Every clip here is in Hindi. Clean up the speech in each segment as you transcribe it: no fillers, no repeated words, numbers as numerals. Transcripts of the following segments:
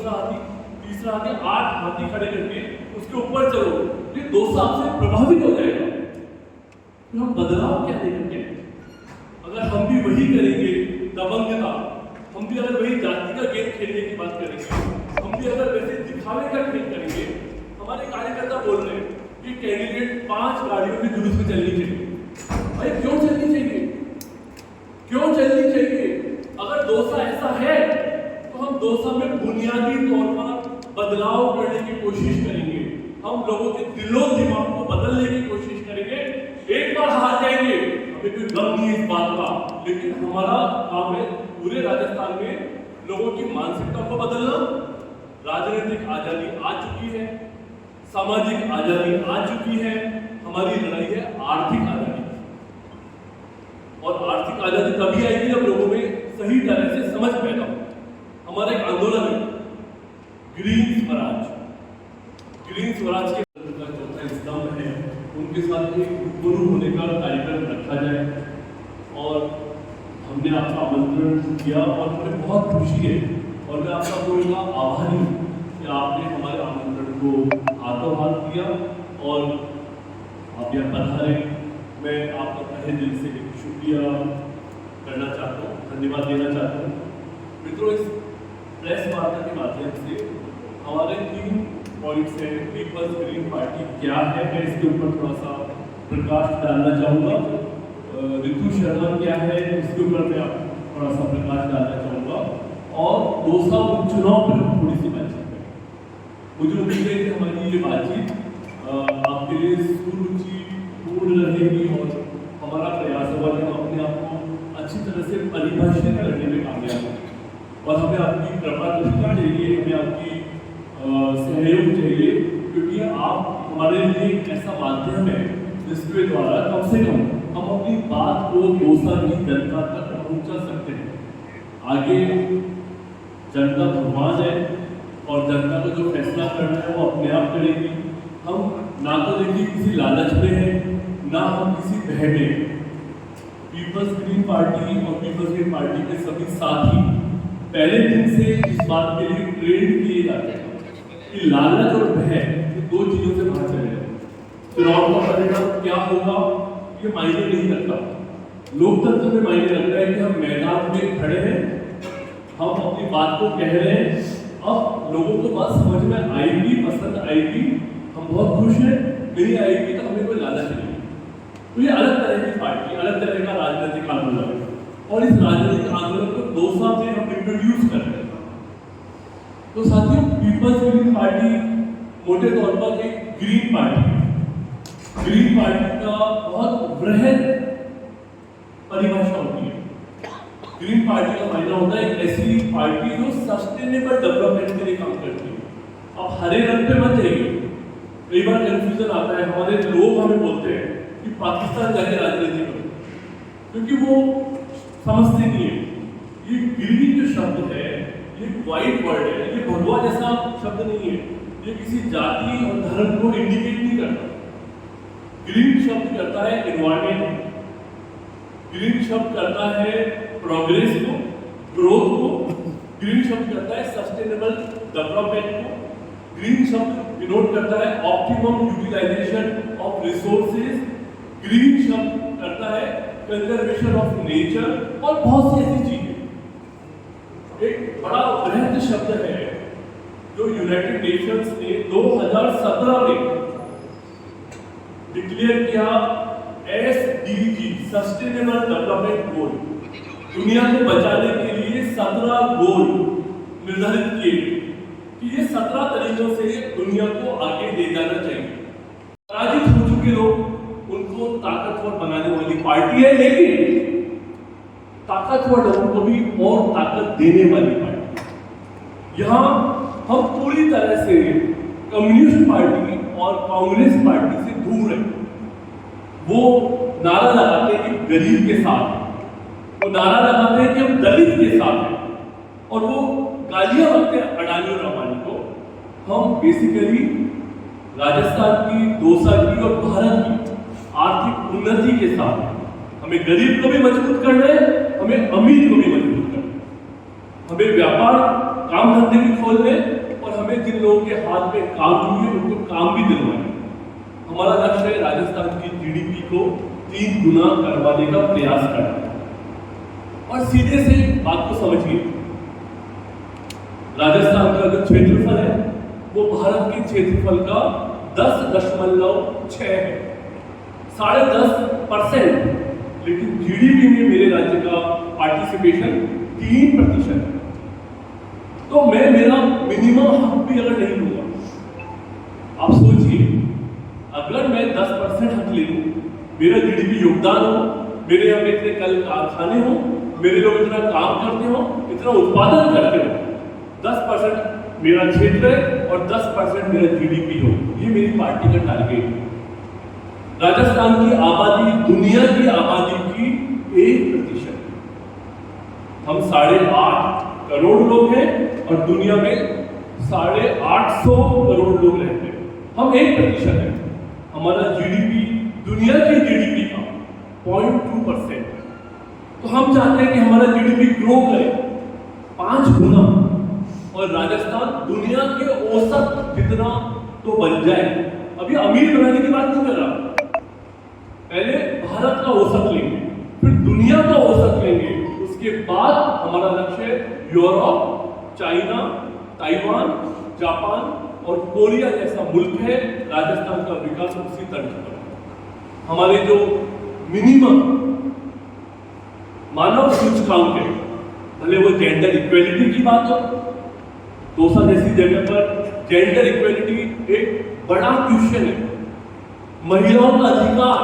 दूसरा हाथी, तीसरा हाथी, 8 हाथी खड़े करके उसके ऊपर चलो, ये 2 साल से प्रभावित हो जाएगा। तो हम बदलाव क्या देखेंगे? अगर हम भी वही करेंगे दबंगता, हम भी अगर वही जाति का गेम खेलने की बात करेंगे, हम भी अगर वैसे दिखावे का खेल करेंगे, हमारे कार्यकर्ता बोल रहे हैं कि कैंडिडेट 5 गाड़ियों के जुलूस में चलनी चाहिए। भाई क्यों चलनी चाहिए? क्यों चलनी चाहिए? अगर दौसा ऐसा है तो हम दौसा में बुनियादी तौर पर बदलाव करने की कोशिश करेंगे, हम लोगों के दिलो दिमाग को बदलने की कोशिश करेंगे। एक बार हार जाएंगे, हमें कोई गम नहीं इस बात का, लेकिन हमारा काम है पूरे राजस्थान में लोगों की मानसिकता को बदलना। राजनीतिक आजादी आ चुकी है, सामाजिक आजादी आ चुकी है, हमारी लड़ाई है आर्थिक आजादी। और आर्थिक आजादी तभी आएगी जब लोगों में सही तरह से समझ पैदा हो। हमारा एक आंदोलन है ग्रीन स्वराज, ग्रीन स्वराज के चौथा स्तंभ है, उनके साथ एक गुरु होने का कार्यक्रम रखा जाए। और हमने आपका आमंत्रण किया और हमें बहुत खुशी है और मैं आपका पूरा आभारी हूँ कि आपने हमारे आमंत्रण को हाथों हाथ दिया और आप यहाँ पधारे। मैं आपका तहे दिल से शुक्रिया करना चाहता हूँ, धन्यवाद देना चाहता हूँ। मित्रों, इस प्रेस वार्ता के माध्यम से हमारे 3 पॉइंट्स हैं। पीपल्स ग्रीन पार्टी क्या है, मैं इसके ऊपर थोड़ा सा प्रकाश डालना चाहूँगा। ऋतु शर्मा क्या है, इसके ऊपर मैं थोड़ा सा प्रकाश डालना चाहूँगा। और दौसा उपचुनाव पर हम थोड़ी सी बातचीत करें। मुझे उम्मीद है कि हमारी ये बातचीत आपके लिए सुरुचिपूर्ण रहेगी और हमारा प्रयास होगा कि हम अपने आप को अच्छी तरह से परिभाषित करने में कामयाब हों। और हमें आपकी कृपा दृष्टि चाहिए, हमें आपकी सहयोग चाहिए, क्योंकि आप हमारे लिए एक ऐसा माध्यम है जिसके द्वारा कम से कम हम अपनी बात को दौसा की जनता तक पहुंचा सकते हैं। आगे जनता भगवान है और जनता को जो फैसला करना है वो अपने आप करेगी। हम ना तो देखिए किसी लालच में है, ना हम किसी भय में। पीपल्स ग्रीन पार्टी और पीपल्स ग्रीन पार्टी के सभी साथी पहले दिन से इस बात के लिए ट्रेन किए जाते हैं कि लालच और भय ये 2 चीजों से बाहर चले जाए। चुनाव का परिणाम क्या होगा ये मायने नहीं रखता, लोकतंत्र में मायने रखता है कि हम मैदान में खड़े हैं, हम अपनी बात को कह रहे हैं। अब लोगों को बात समझ में आएगी, पसंद आएगी, हम बहुत खुश हैं, नहीं आएगी तो हमें कोई लालच नहीं। तो ये अलग तरह की पार्टी, अलग तरह का राजनीतिक आंदोलन है और इस राजनीतिक आंदोलन को दौसा में हम इंट्रोड्यूस कर रहे हैं। तो साथियों, पीपल्स ग्रीन पार्टी मोटे तौर पर एक ग्रीन पार्टी है। ग्रीन पार्टी का बहुत वृहद परिभाषा होती है। ग्रीन पार्टी का मायना होता है एक ऐसी पार्टी जो सस्टेनेबल डेवलपमेंट के लिए काम करती है। अब हरे रंग पे मत जाइए, कई बार कंफ्यूजन आता है, हमारे लोग हमें बोलते हैं कि पाकिस्तान जाके राजनीति करो, क्योंकि वो समझते नहीं है। ये ग्रीन जो शब्द है ये वाइट वर्ड है, ये भगवा जैसा शब्द नहीं है, ये किसी जाति और धर्म को इंडिकेट नहीं करता। ग्रीन शब्द करता है एनवायरमेंट, ग्रीन शब्द करता है प्रोग्रेस को, ग्रोथ को, ग्रीन शब्द करता है सस्टेनेबल डेवलपमेंट को, ग्रीन शब्द डिनोट करता है optimum utilization of resources, green शब्द करता है कंजर्वेशन ऑफ नेचर और बहुत सी ऐसी चीजें। एक बड़ा बृहद शब्द है जो यूनाइटेड नेशंस ने 2017 में डिक्लेयर किया, SDG सस्टेनेबल डेवलपमेंट गोल। दुनिया को बचाने के लिए 17 गोल निर्धारित किए कि ये 17 तरीकों से दुनिया को आगे ले जाना चाहिए। पराजित हो चुके लोग उनको ताकतवर बनाने वाली पार्टी है, लेकिन ताकतवर लोगों को भी और ताकत देने वाली पार्टी। यहाँ हम पूरी तरह से कम्युनिस्ट पार्टी और कांग्रेस पार्टी से दूर है। वो नारा लगाते हैं कि गरीब के साथ है, वो नारा लगाते हैं कि हम दलित के साथ हैं, और वो गालियां बकते हैं अडानी और अंबानी को। हम बेसिकली राजस्थान की, दौसा की और भारत की आर्थिक उन्नति के साथ हैं। हमें गरीब को भी मजबूत करना है, हमें अमीर को भी मजबूत करना है, हमें व्यापार काम धंधे की खोल लें और हमें जिन लोगों के हाथ में काम चाहिए उनको काम भी दिलवाएं। हमारा लक्ष्य है राजस्थान की जीडीपी को 3 गुना करवाने का प्रयास करना। और सीधे से बात को समझिए, राजस्थान का जो क्षेत्रफल है वो भारत के क्षेत्रफल का 10.6 है, 10.5%। लेकिन जीडीपी में मेरे राज्य का पार्टिसिपेशन 3% है। तो मैं मेरा मिनिमम हक भी अगर नहीं लूंगा, आप सोचिए, अगर मैं 10% हक ले लूं, मेरा जीडीपी योगदान हो, मेरे यहाँ पे इतने कल कारखाने हो, मेरे लोग इतना काम करते हो, इतना उत्पादन करते हो, 10% मेरा क्षेत्र है और 10% मेरा जीडीपी हो, ये मेरी पार्टी का टारगेट है। राजस्थान की आबादी दुनिया की आबादी की 1%। हम 8.5 करोड़ लोग हैं और दुनिया में 850 करोड़ लोग रहते हैं। हम 1% हैं। हमारा जीडीपी दुनिया की जीडीपी का 0.2%। तो हम चाहते हैं कि हमारा जीडीपी ग्रो करे 5 गुना और राजस्थान दुनिया के औसत जितना तो बन जाए। अभी अमीर बनाने की बात नहीं कर रहा, पहले भारत का औसत लेंगे, फिर दुनिया का औसत लेंगे, उसके बाद हमारा लक्ष्य है यूरोप, चाइना, ताइवान, जापान और कोरिया जैसा मुल्क है। राजस्थान का विकास उसी तर्ज पर। हमारे जो मिनिमम मानव सूचकांक है, भले वो जेंडर इक्वेलिटी की बात हो, दौसा जैसी जगह पर जेंडर इक्वेलिटी एक बड़ा क्वेश्चन है। महिलाओं का अधिकार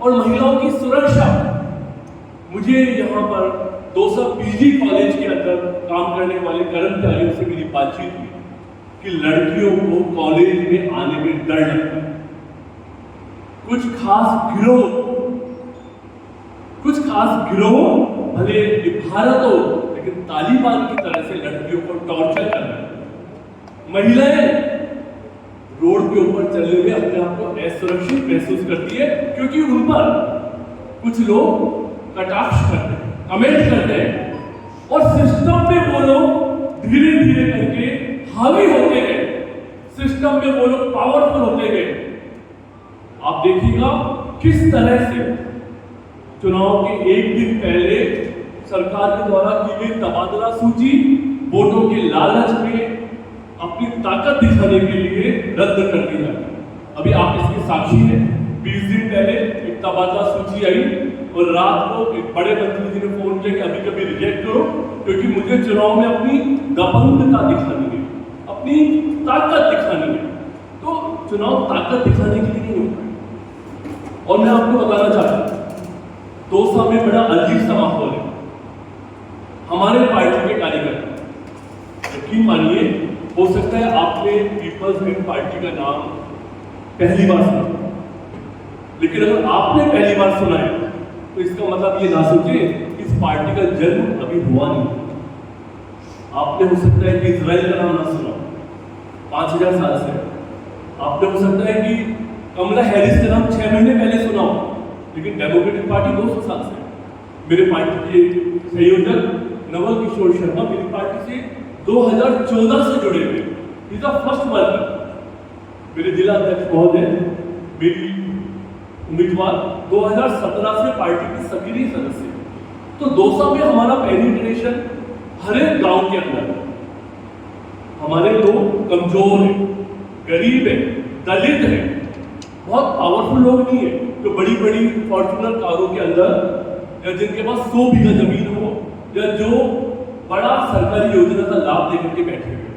और महिलाओं की सुरक्षा। मुझे यहाँ पर दौसा पीजी कॉलेज के अंदर काम करने वाले कर्मचारियों से मेरी बातचीत हुई कि लड़कियों को कॉलेज में आने में डर लगता है। कुछ खास गिरोह भले भारत हो, लेकिन तालिबान की तरह से लड़कियों को टॉर्चर कर रहे हैं। महिलाएं रोड के ऊपर चलने में अपने आप को असुरक्षित महसूस करती है, क्योंकि उन पर कुछ लोग कटाक्ष करते हैं, कमेंट करते हैं और सिस्टम में वो लोग धीरे धीरे करके हावी होते गए, सिस्टम में वो लोग पावरफुल होते गए। आप देखिएगा किस तरह से चुनाव के एक दिन पहले सरकार के द्वारा की गई तबादला सूची वोटों के लालच में अपनी ताकत दिखाने के लिए रद्द कर दी जाती है। अभी आप इसके साक्षी हैं। 20 दिन पहले एक तबादला सूची आई और रात को एक बड़े मंत्री जी ने फोन किया कि अभी कभी रिजेक्ट करो, क्योंकि मुझे चुनाव में अपनी दबंगता दिखानी है, अपनी ताकत दिखानी है। तो चुनाव ताकत दिखाने के लिए नहीं होता है। और मैं आपको बताना चाहता हूँ, दौसा में बड़ा अजीब सा माहौल है। हमारे पार्टी के कार्यकर्ता, यकीन मानिए, हो सकता है आपने पीपल्स ग्रीन पार्टी का नाम पहली बार सुना, लेकिन अगर आपने पहली बार सुना है तो इसका मतलब ये ना सोचे इस पार्टी का जन्म अभी हुआ नहीं। आपने हो सकता है कि इजराइल का नाम ना सुना 5000 साल से, आपने हो सकता है कि कमला हैरिस का नाम 6 महीने पहले सुना हो, लेकिन डेमोक्रेटिक पार्टी 200 साल से। मेरे पार्टी के संयोजक नवल किशोर शर्मा मेरी पार्टी से 2014 से जुड़े हुए, इज द फर्स्ट वर्कर। मेरे जिला अध्यक्ष महोदय, मेरी उम्मीदवार 2017 से पार्टी के सक्रिय सदस्य। तो दौसा में हमारा पेनिट्रेशन हर एक गांव के अंदर। हमारे लोग कमजोर हैं, गरीब हैं, दलित हैं, बहुत पावरफुल लोग नहीं है जो बड़ी बड़ी फॉर्चूनर कारों के अंदर या जिनके पास 100 बीघा जमीन हो या जो बड़ा सरकारी योजना का लाभ लेकर के बैठे हुए।